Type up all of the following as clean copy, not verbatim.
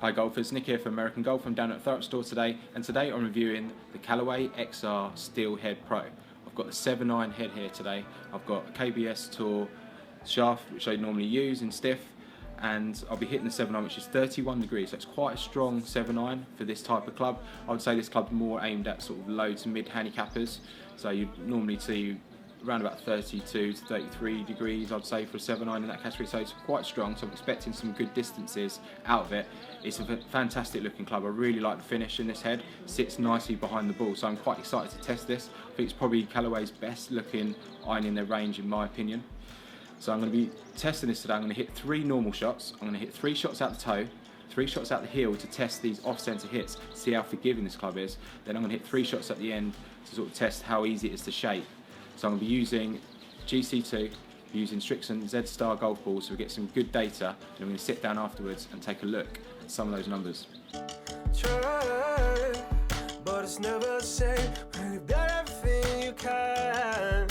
Hi golfers, Nick here from American Golf. I'm down at the Thurrock store today, and today I'm reviewing the Callaway XR Steelhead Pro. I've got the 7.9 head here today. I've got a KBS Tour shaft, which I normally use in stiff, and I'll be hitting the 7.9, which is 31 degrees, so it's quite a strong 7.9 for this type of club. I would say this club's more aimed at sort of low to mid handicappers, so you'd normally see around about 32 to 33 degrees, I'd say, for a 7.9 in that category, so it's quite strong, so I'm expecting some good distances out of it. It's a fantastic looking club. I really like the finish in this head, sits nicely behind the ball, so I'm quite excited to test this. I think it's probably Callaway's best looking iron in their range, in my opinion. So I'm going to be testing this today. I'm going to hit 3 normal shots, I'm going to hit 3 shots out the toe, 3 shots out the heel to test these off-centre hits, see how forgiving this club is. Then I'm going to hit 3 shots at the end to sort of test how easy it is to shape. So I'm going to be using GC2, using Strixon Z-Star golf balls, so we get some good data, and I'm going to sit down afterwards and take a look at some of those numbers. Try, but it's never the same when you've done everything you can.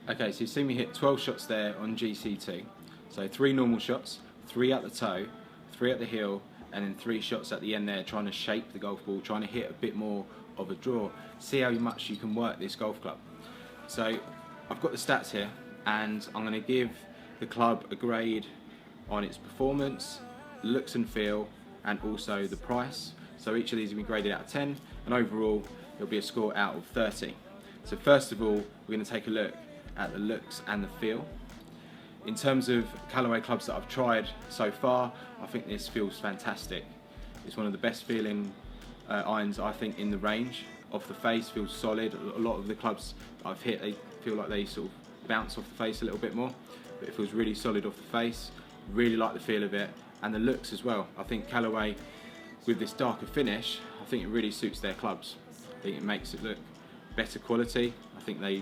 Okay, so you see me hit 12 shots there on GC2. So 3 normal shots, 3 at the toe, 3 at the heel, and then 3 shots at the end there, trying to shape the golf ball, trying to hit a bit more of a draw. See how much you can work this golf club. So I've got the stats here, and I'm going to give the club a grade on its performance, looks and feel, and also the price. So each of these will be graded out of 10, and overall it'll be a score out of 30. So first of all, we're going to take a look at the looks and the feel. In terms of Callaway clubs that I've tried so far, I think this feels fantastic. It's one of the best feeling irons, I think, in the range. Off the face, feels solid. A lot of the clubs that I've hit, they feel like they sort of bounce off the face a little bit more, but it feels really solid off the face. Really like the feel of it, and the looks as well. I think Callaway, with this darker finish, I think it really suits their clubs. I think it makes it look better quality. I think they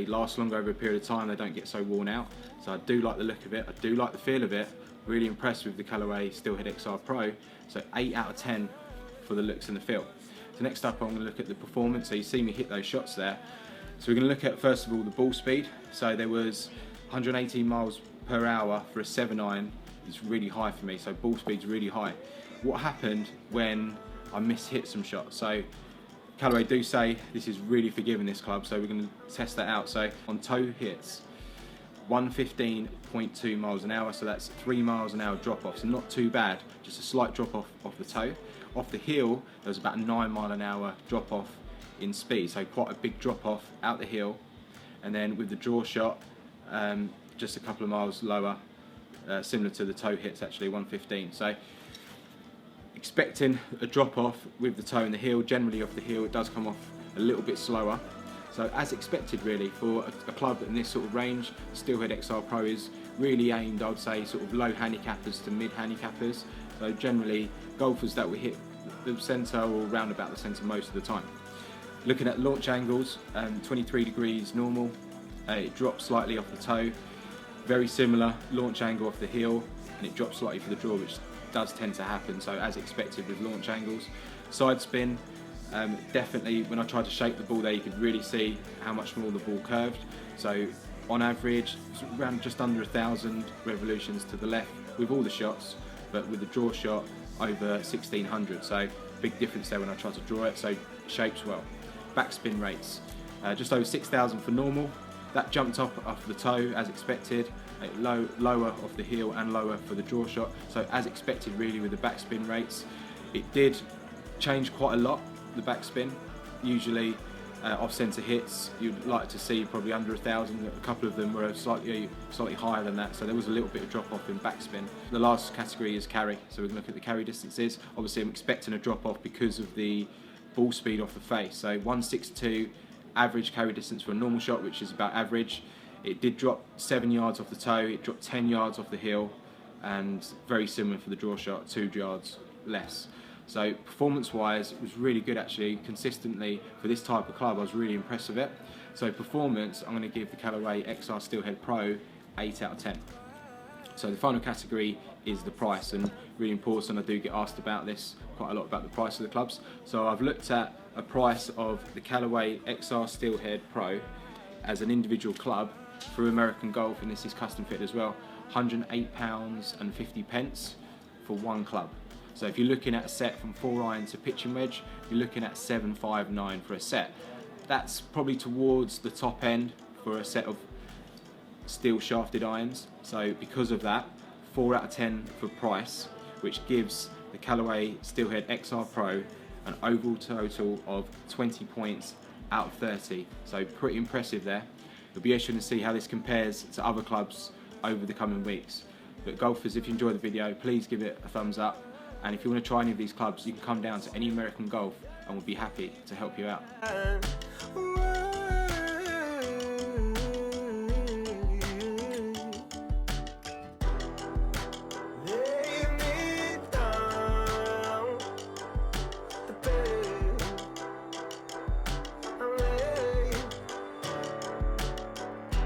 last longer over a period of time, they don't get so worn out. So I do like the look of it, I do like the feel of it. Really impressed with the Callaway Steelhead XR Pro. So 8 out of 10 for the looks and the feel. So next up I'm going to look at the performance. So you see me hit those shots there. So we're going to look at, first of all, the ball speed. So there was 118 miles per hour for a 7.9. It's really high for me, so ball speed's really high. What happened when I mishit some shots? So Callaway do say this is really forgiving, this club, so we're going to test that out. So on toe hits, 115.2 miles an hour, so that's 3 miles an hour drop off, so not too bad, just a slight drop off the toe. Off the heel, there was about a 9 mile an hour drop off in speed, so quite a big drop off out the heel. And then with the draw shot, just a couple of miles lower, similar to the toe hits actually, 115. So expecting a drop off with the toe and the heel. Generally off the heel it does come off a little bit slower, So as expected really for a club in this sort of range, Steelhead XR Pro is really aimed, I would say, sort of low handicappers to mid handicappers. So generally golfers that will hit the centre or round about the centre most of the time. Looking at launch angles, 23 degrees normal, it drops slightly off the toe. Very similar launch angle off the heel, and it drops slightly for the draw, which does tend to happen, so as expected with launch angles. Side spin, definitely when I tried to shape the ball there, you could really see how much more the ball curved. So on average, around just under 1,000 revolutions to the left with all the shots, but with the draw shot over 1,600. So big difference there when I tried to draw it, so shapes well. Backspin rates, just over 6,000 for normal. That jumped up off the toe as expected, lower off the heel and lower for the draw shot. So as expected really with the backspin rates. It did change quite a lot, the backspin. Usually off-centre hits, you'd like to see probably under 1,000. A couple of them were slightly higher than that, so there was a little bit of drop off in backspin. The last category is carry, so we can look at the carry distances. Obviously I'm expecting a drop off because of the ball speed off the face. So 162 average carry distance for a normal shot, which is about average. It did drop 7 yards off the toe, it dropped 10 yards off the heel, and very similar for the draw shot, 2 yards less. So performance wise, it was really good actually. Consistently for this type of club, I was really impressed with it. So performance, I'm going to give the Callaway XR Steelhead Pro 8 out of 10. So the final category is the price, and really important, I do get asked about this quite a lot, about the price of the clubs. So I've looked at a price of the Callaway XR Steelhead Pro as an individual club through American Golf, and this is custom fit as well, £108.50 for one club. So if you're looking at a set from 4-iron to pitching wedge, you're looking at $759 for a set. That's probably towards the top end for a set of steel shafted irons. So because of that, 4 out of 10 for price, which gives the Callaway Steelhead XR Pro an overall total of 20 points out of 30. So pretty impressive there. You'll be interested to see how this compares to other clubs over the coming weeks. But golfers, if you enjoyed the video, please give it a thumbs up. And if you want to try any of these clubs, you can come down to any American Golf and we'll be happy to help you out.